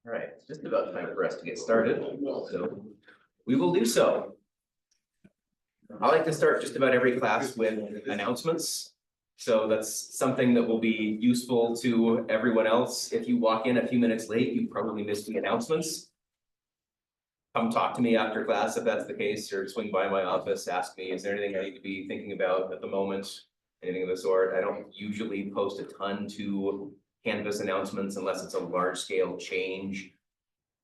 All right, it's just about time for us to get started, so we will do so. I like to start just about every class with announcements. So that's something that will be useful to everyone else. If you walk in a few minutes late, you probably missed the announcements. Come talk to me after class if that's the case, or swing by my office, ask me, is there anything I need to be thinking about at the moment? Anything of the sort. I don't usually post a ton to Canvas announcements unless it's a large scale change.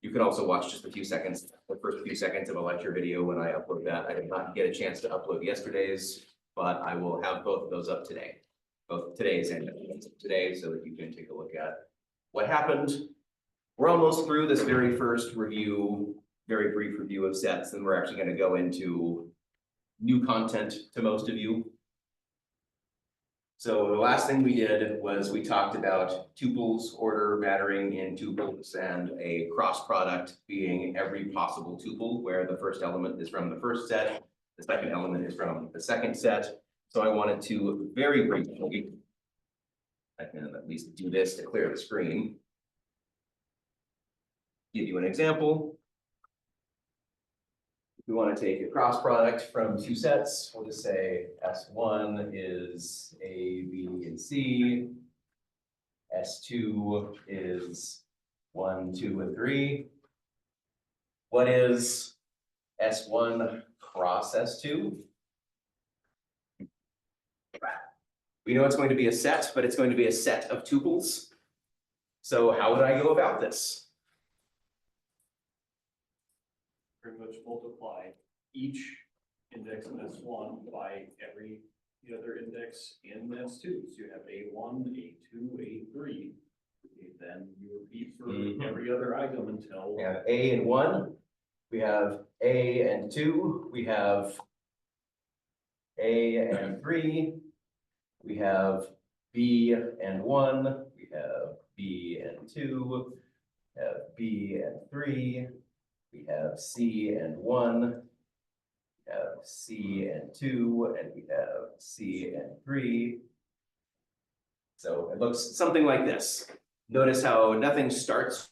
You can also watch just a few seconds, the first few seconds of a lecture video when I upload that. I did not get a chance to upload yesterday's, but I will have both of those up today. Both today's and today, so that you can take a look at what happened. We're almost through this very first review, very brief review of sets, and we're actually going to go into new content to most of you. So the last thing we did was we talked about tuples, order mattering in tuples, and a cross product being every possible tuple where the first element is from the first set, the second element is from the second set. So I wanted to very briefly, I can at least do this to clear the screen, give you an example. We want to take a cross product from two sets. We'll just say S1 is A, B, and C. S2 is 1, 2, and 3. What is S1 cross S2? We know it's going to be a set, but it's going to be a set of tuples. So how would I go about this? Pretty much multiply each index in S1 by every other index in S2. So you have A1, A2, A3. Then you repeat for every other item until we have A and 1. We have A and 2. We have A and 3. We have B and 1. We have B and 2. We have B and 3. We have C and 1, we have C and 2, and we have C and 3. So it looks something like this. Notice how nothing starts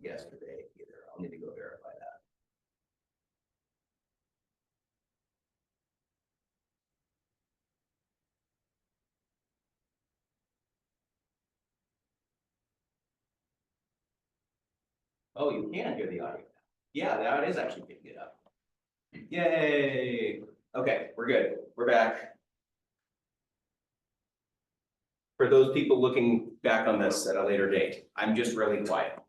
yesterday either. I'll need to go verify that. Oh, you can hear the audio. Yeah, now it is actually picking it up. Yay. Okay, we're good. We're back. For those people looking back on this at a later date, I'm just really quiet.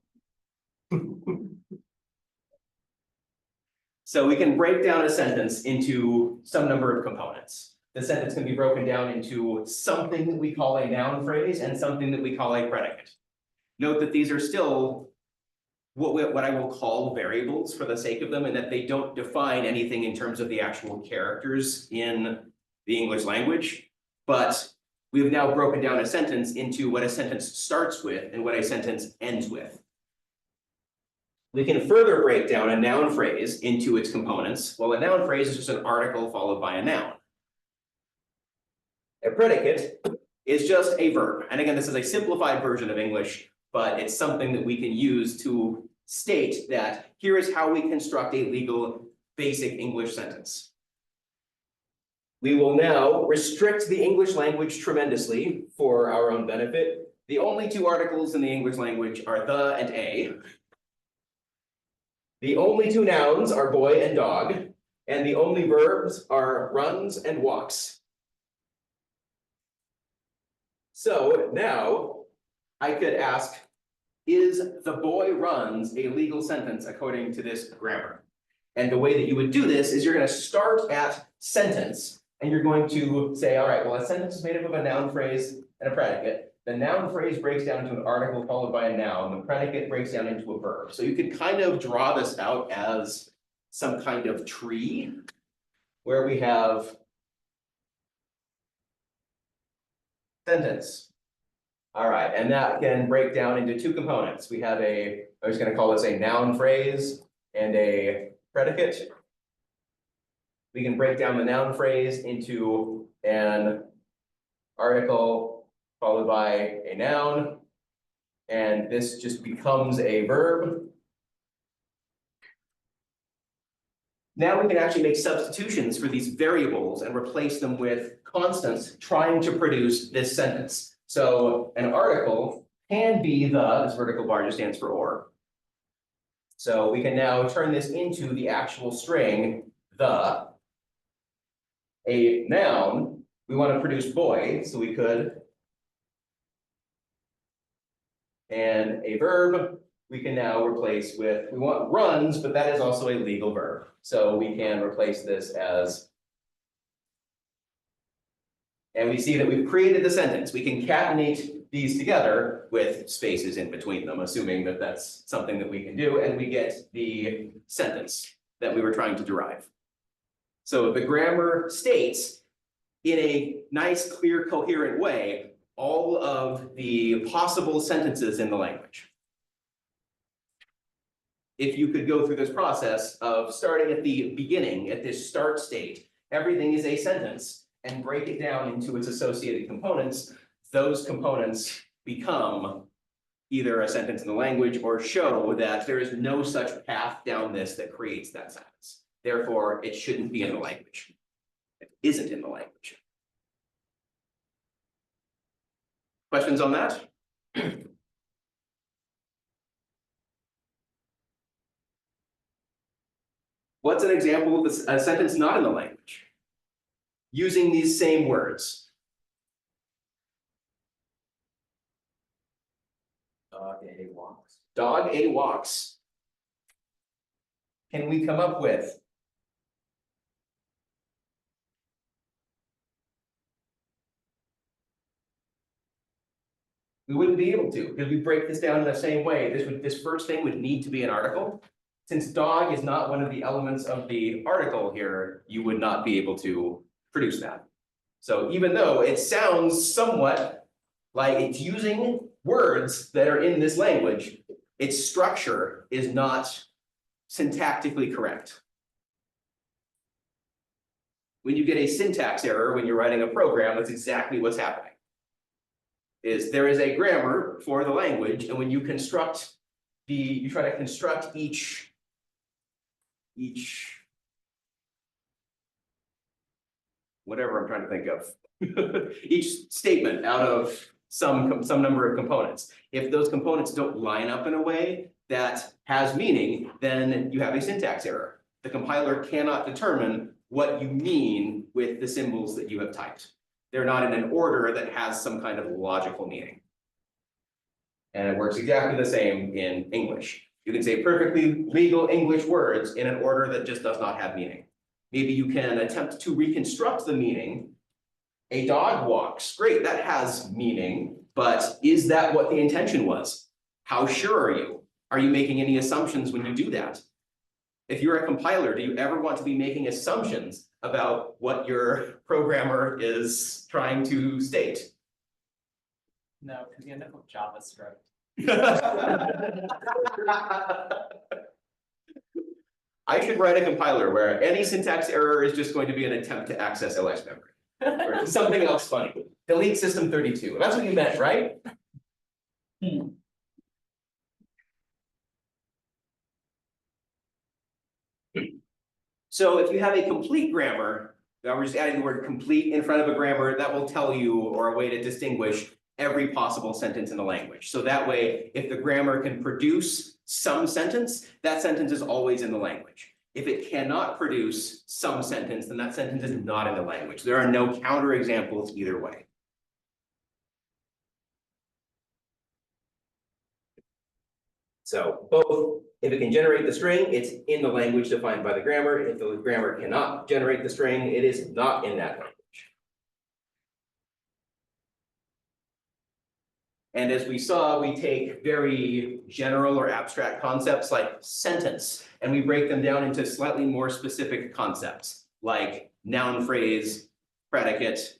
So we can break down a sentence into some number of components. The sentence can be broken down into something that we call a noun phrase and something that we call a predicate. Note that these are still what I will call variables for the sake of them, and that they don't define anything in terms of the actual characters in the English language. But we've now broken down a sentence into what a sentence starts with and what a sentence ends with. We can further break down a noun phrase into its components. Well, a noun phrase is just an article followed by a noun. A predicate is just a verb. And again, this is a simplified version of English, but it's something that we can use to state that here is how we construct a legal basic English sentence. We will now restrict the English language tremendously for our own benefit. The only two articles in the English language are the and a. The only two nouns are boy and dog, and the only verbs are runs and walks. So now I could ask, is the boy runs a legal sentence according to this grammar? And the way that you would do this is you're going to start at sentence, and you're going to say, all right, well, a sentence is made up of a noun phrase and a predicate. The noun phrase breaks down into an article followed by a noun. The predicate breaks down into a verb. So you could kind of draw this out as some kind of tree where we have sentence. All right, and that can break down into two components. We have I'm just going to call this a noun phrase and a predicate. We can break down the noun phrase into an article followed by a noun, and this just becomes a verb. Now we can actually make substitutions for these variables and replace them with constants trying to produce this sentence. So an article can be this vertical bar just stands for or. So we can now turn this into the actual string, the. A noun, we want to produce boy, so we could. And a verb, we can now replace with, we want runs, but that is also a legal verb. So we can replace this as, and we see that we've created the sentence. We concatenate these together with spaces in between them, assuming that that's something that we can do, and we get the sentence that we were trying to derive. So the grammar states in a nice, clear, coherent way all of the possible sentences in the language. If you could go through this process of starting at the beginning, at this start state, everything is a sentence, and break it down into its associated components, those components become either a sentence in the language or show that there is no such path down this that creates that sentence. Therefore, it shouldn't be in the language. It isn't in the language. Questions on that? What's an example of a sentence not in the language? Using these same words. Dog A walks. Dog A walks. Can we come up with? We wouldn't be able to, because we break this down in the same way. This first thing would need to be an article. Since dog is not one of the elements of the article here, you would not be able to produce that. So even though it sounds somewhat like it's using words that are in this language, its structure is not syntactically correct. When you get a syntax error when you're writing a program, that's exactly what's happening. There is a grammar for the language, and when you construct you try to construct each whatever I'm trying to think of, each statement out of some number of components. If those components don't line up in a way that has meaning, then you have a syntax error. The compiler cannot determine what you mean with the symbols that you have typed. They're not in an order that has some kind of logical meaning. And it works exactly the same in English. You can say perfectly legal English words in an order that just does not have meaning. Maybe you can attempt to reconstruct the meaning. A dog walks, great, that has meaning, but is that what the intention was? How sure are you? Are you making any assumptions when you do that? If you're a compiler, do you ever want to be making assumptions about what your programmer is trying to state? No, because you end up with JavaScript. I should write a compiler where any syntax error is just going to be an attempt to access LS memory. Or something else funny. Delete system 32. That's what you meant, right? So if you have a complete grammar, now we're just adding the word complete in front of a grammar, that will tell you, or a way to distinguish every possible sentence in the language. So that way, if the grammar can produce some sentence, that sentence is always in the language. If it cannot produce some sentence, then that sentence is not in the language. There are no counterexamples either way. So both, if it can generate the string, it's in the language defined by the grammar. If the grammar cannot generate the string, it is not in that language. And as we saw, we take very general or abstract concepts like sentence, and we break them down into slightly more specific concepts like noun phrase, predicate,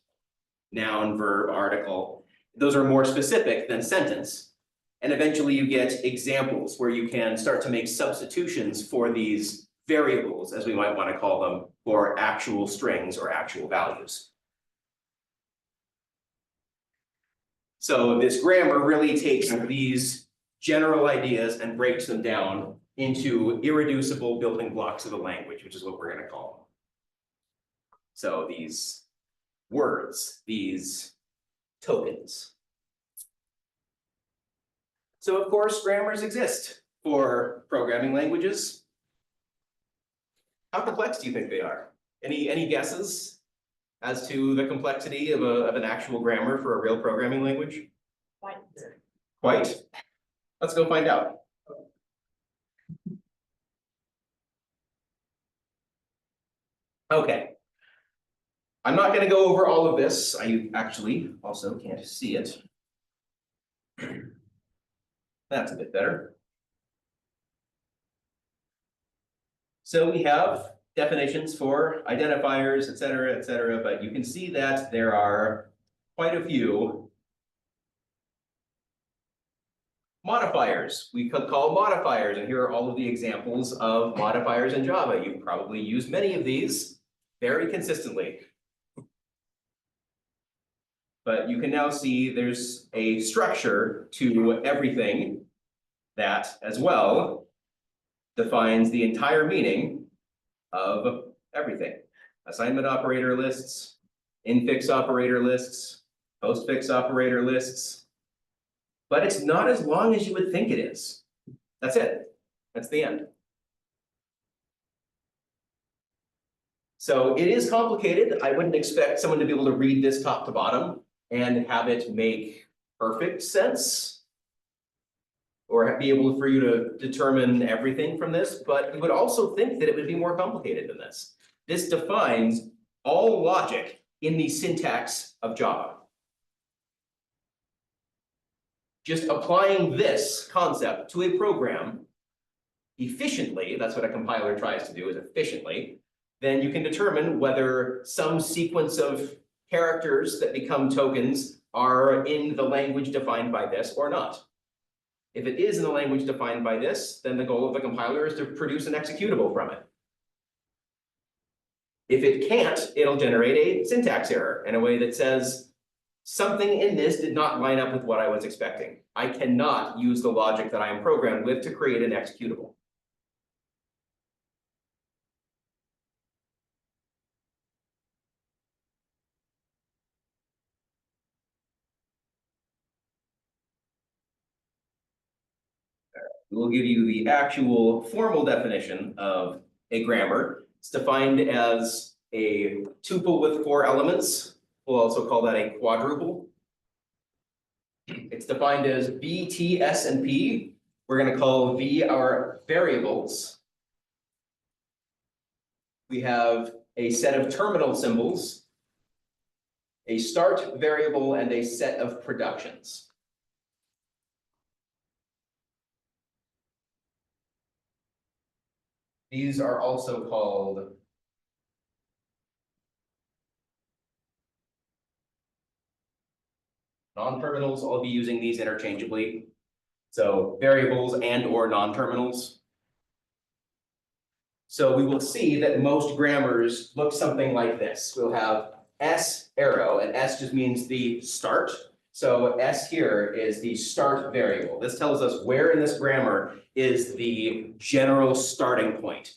noun, verb, article. Those are more specific than sentence. And eventually you get examples where you can start to make substitutions for these variables, as we might want to call them, for actual strings or actual values. So this grammar really takes these general ideas and breaks them down into irreducible building blocks of the language, which is what we're going to call them. So these words, these tokens. So of course, grammars exist for programming languages. How complex do you think they are? Any guesses as to the complexity of an actual grammar for a real programming language? Quite? Let's go find out. Okay. I'm not going to go over all of this. I actually also can't see it. That's a bit better. So we have definitions for identifiers, et cetera, but you can see that there are quite a few modifiers. We could call modifiers, and here are all of the examples of modifiers in Java. You've probably used many of these very consistently. But you can now see there's a structure to everything that, as well, defines the entire meaning of everything. Assignment operator lists, infix operator lists, postfix operator lists. But it's not as long as you would think it is. That's it. That's the end. So it is complicated. I wouldn't expect someone to be able to read this top to bottom and have it make perfect sense, or be able for you to determine everything from this, but you would also think that it would be more complicated than this. This defines all logic in the syntax of Java. Just applying this concept to a program efficiently, that's what a compiler tries to do, is efficiently, then you can determine whether some sequence of characters that become tokens are in the language defined by this or not. If it is in the language defined by this, then the goal of the compiler is to produce an executable from it. If it can't, it'll generate a syntax error in a way that says something in this did not line up with what I was expecting. I cannot use the logic that I am programmed with to create an executable. We'll give you the actual formal definition of a grammar. It's defined as a tuple with 4 elements. We'll also call that a quadruple. It's defined as V, T, S, and P. We're going to call V our variables. We have a set of terminal symbols, a start variable, and a set of productions. These are also called non-terminals. I'll be using these interchangeably. So variables and or non-terminals. So we will see that most grammars look something like this. We'll have S arrow, and S just means the start. So S here is the start variable. This tells us where in this grammar is the general starting point.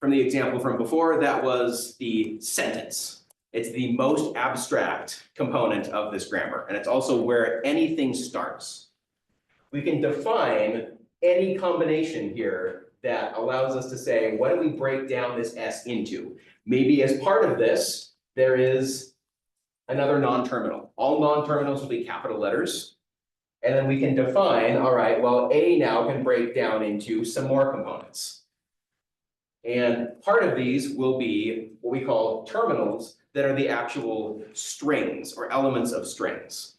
From the example from before, that was the sentence. It's the most abstract component of this grammar, and it's also where anything starts. We can define any combination here that allows us to say, what do we break down this S into? Maybe as part of this, there is another non-terminal. All non-terminals will be capital letters. And then we can define, all right, well, A now can break down into some more components. And part of these will be what we call terminals that are the actual strings or elements of strings.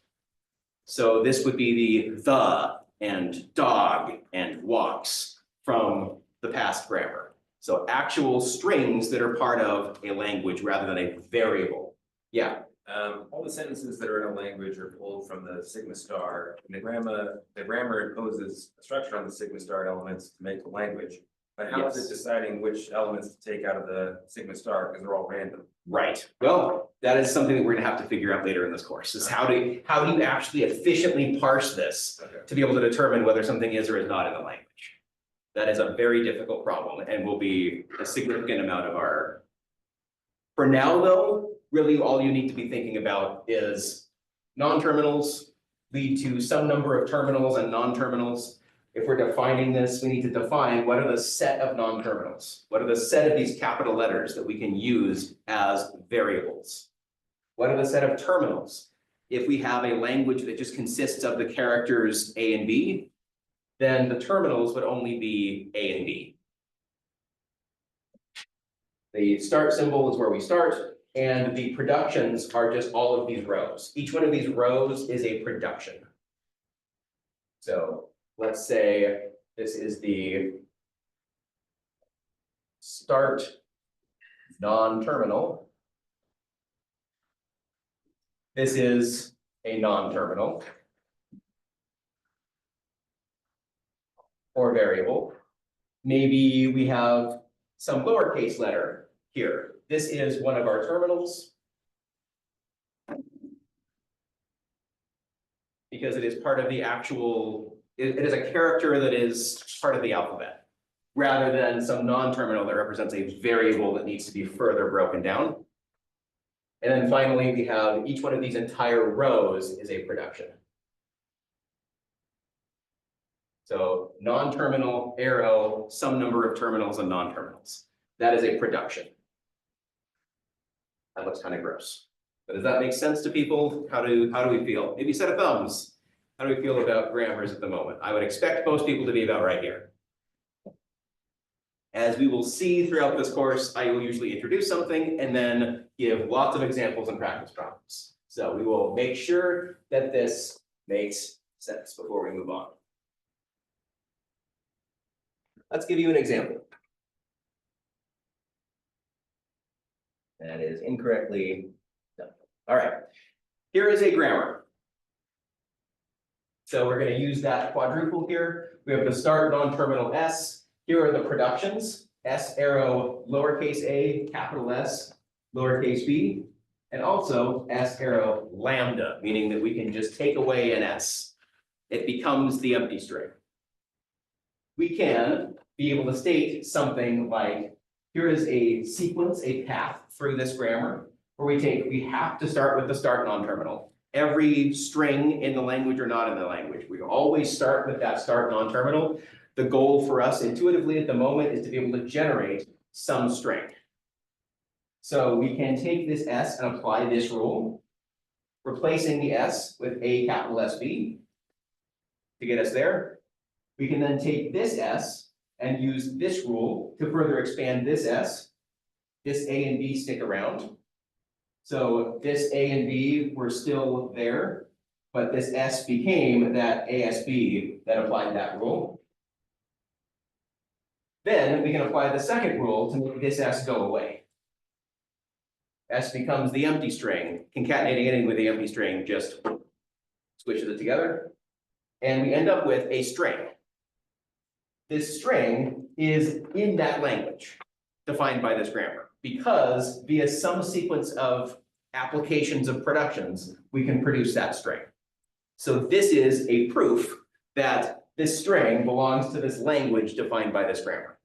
So this would be the and dog and walks from the past grammar. So actual strings that are part of a language rather than a variable. Yeah. All the sentences that are in a language are pulled from the sigma star. And the grammar imposes a structure on the sigma star elements to make the language. But how is Yes. it deciding which elements to take out of the sigma star? Because they're all random. Right. Well, that is something that we're gonna have to figure out later in this course, is how do you actually efficiently parse this Okay. to be able to determine whether something is or is not in the language. That is a very difficult problem and will be a significant amount of our. For now, though, really all you need to be thinking about is non-terminals lead to some number of terminals and non-terminals. If we're defining this, we need to define what are the set of non-terminals? What are the set of these capital letters that we can use as variables? What are the set of terminals? If we have a language that just consists of the characters A and B, then the terminals would only be A and B. The start symbol is where we start, and the productions are just all of these rows. Each one of these rows is a production. So let's say this is the start non-terminal. This is a non-terminal or variable. Maybe we have some lowercase letter here. This is one of our terminals because it is part of the actual, it is a character that is part of the alphabet, rather than some non-terminal that represents a variable that needs to be further broken down. And then finally, we have each one of these entire rows is a production. So non-terminal, arrow, some number of terminals and non-terminals. That is a production. That looks kind of gross. But does that make sense to people? How do we feel? Maybe a set of thumbs. How do we feel about grammars at the moment? I would expect most people to be about right here. As we will see throughout this course, I will usually introduce something and then give lots of examples and practice problems. So we will make sure that this makes sense before we move on. Let's give you an example. That is incorrectly done. All right, here is a grammar. So we're going to use that quadruple here. We have the start non-terminal S. Here are the productions, S arrow, lowercase a, capital S, lowercase b. And also S arrow lambda, meaning that we can just take away an S. It becomes the empty string. We can be able to state something like, here is a sequence, a path through this grammar, where we have to start with the start non-terminal. Every string in the language or not in the language, we always start with that start non-terminal. The goal for us intuitively at the moment is to be able to generate some string. So we can take this S and apply this rule, replacing the S with a capital SB to get us there. We can then take this S and use this rule to further expand this S. This A and B stick around. So this A and B were still there, but this S became that ASB that applied that rule. Then we can apply the second rule to make this S go away. S becomes the empty string, concatenating anything with the empty string just squishes it together. And we end up with a string. This string is in that language defined by this grammar, because via some sequence of applications of productions, we can produce that string. So this is a proof that this string belongs to this language defined by this grammar.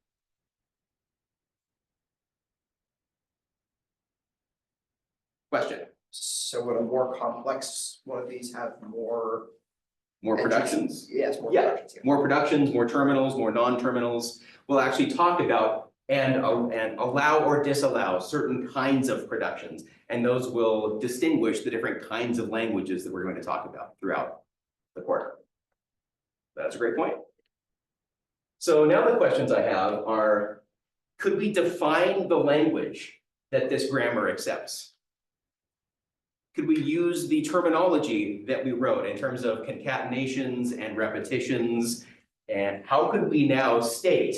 Question? So would a more complex one of these have more? More productions? Yes, more Yeah. productions. More productions, more terminals, more non-terminals. We'll actually talk about and allow or disallow certain kinds of productions. And those will distinguish the different kinds of languages that we're going to talk about throughout the quarter. That's a great point. So now the questions I have are, could we define the language that this grammar accepts? Could we use the terminology that we wrote in terms of concatenations and repetitions? And how could we now state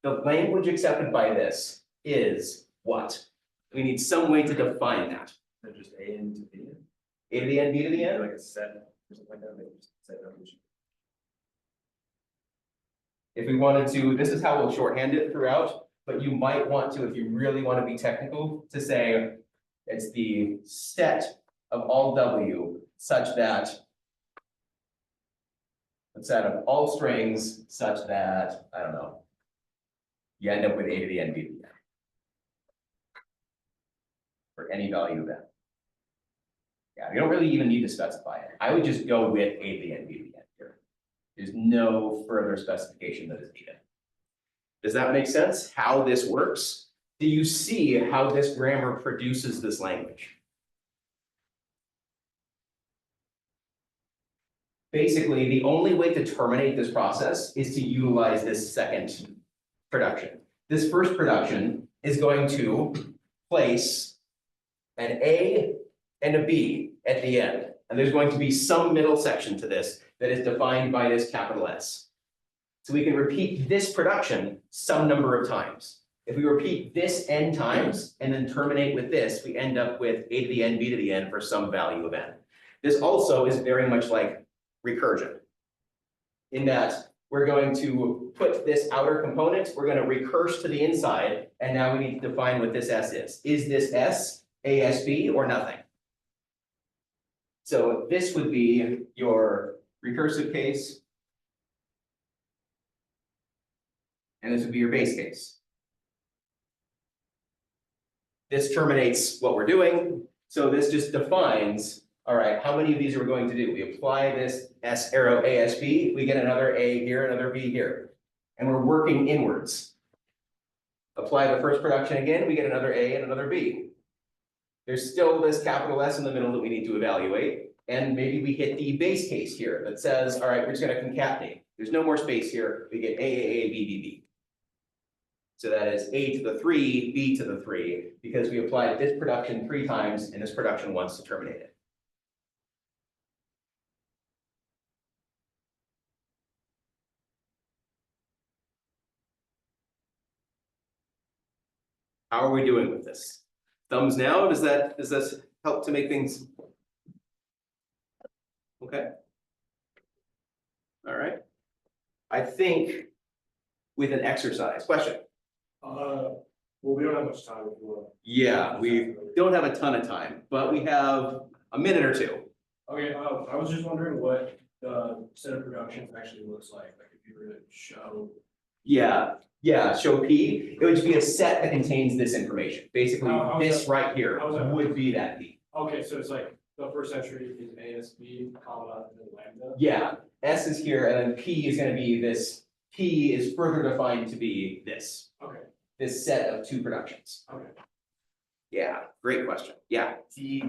the language accepted by this is what? We need some way to define that. They're just A into B. A to the N, B to the N? Like a set or something like that, maybe just set notation. If we wanted to, this is how we'll shorthand it throughout, but you might want to, if you really want to be technical, to say it's the set of all W such that, the set of all strings such that, I don't know, you end up with A to the N, B to the N. For any value of N. Yeah, you don't really even need to specify it. I would just go with A to the N, B to the N here. There's no further specification that is needed. Does that make sense, how this works? Do you see how this grammar produces this language? Basically, the only way to terminate this process is to utilize this second production. This first production is going to place an A and a B at the end. And there's going to be some middle section to this that is defined by this capital S. So we can repeat this production some number of times. If we repeat this n times and then terminate with this, we end up with A to the N, B to the N for some value of N. This also is very much like recursion, in that we're going to put this outer component, we're going to recurse to the inside, and now we need to define what this S is. Is this S ASB or nothing? So this would be your recursive case. And this would be your base case. This terminates what we're doing. So this just defines, all right, how many of these are we going to do? We apply this S arrow ASB, we get another A here, another B here. And we're working inwards. Apply the first production again, we get another A and another B. There's still this capital S in the middle that we need to evaluate. And maybe we hit the base case here that says, all right, we're just going to concatenate. There's no more space here. We get A, B, B, B. So that is A to the 3, B to the 3, because we applied this production 3 times and this production once to terminate it. How are we doing with this? Thumbs now, does this help to make things? Okay. All right. I think with an exercise, question. Well, we don't have much time if you want. Yeah, we don't have a ton of time, but we have a minute or two. Okay, I was just wondering what the set of productions actually looks like if you were to show. Yeah, show P, it would just be a set that contains this information. Basically, How's this that- right here how's that- would be that P. Okay, so it's like the first entry is ASB, comma, and then lambda. Yeah, S is here, and then P is gonna be this, P is further defined to be this, Okay, this set of two productions. okay. Yeah, great question, yeah, The,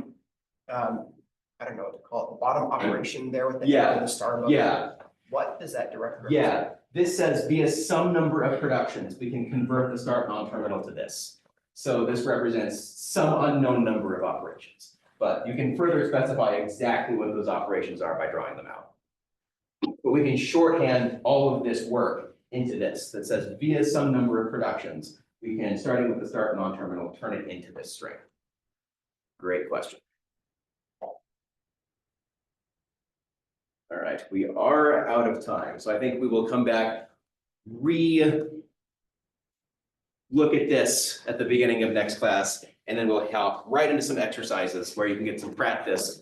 I don't know what to call it, the bottom operation there with the. Yeah, the star above it. yeah, What does that directly? yeah. This says via some number of productions, we can convert the start non-terminal to this. So this represents some unknown number of operations, but you can further specify exactly what those operations are by drawing them out. But we can shorthand all of this work into this that says via some number of productions, we can, starting with the start non-terminal, turn it into this string. Great question. All right, we are out of time, so I think we will come back, look at this at the beginning of next class, and then we'll hop right into some exercises where you can get some practice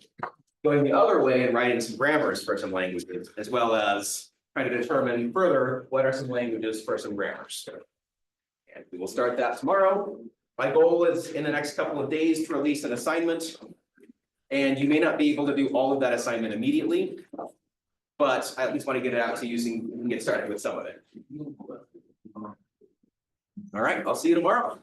going the other way and writing some grammars for some languages, as well as trying to determine further what are some languages for some grammars. And we will start that tomorrow. My goal is in the next couple of days to release an assignment. And you may not be able to do all of that assignment immediately, but I at least want to get it out to you so you can get started with some of it. All right, I'll see you tomorrow.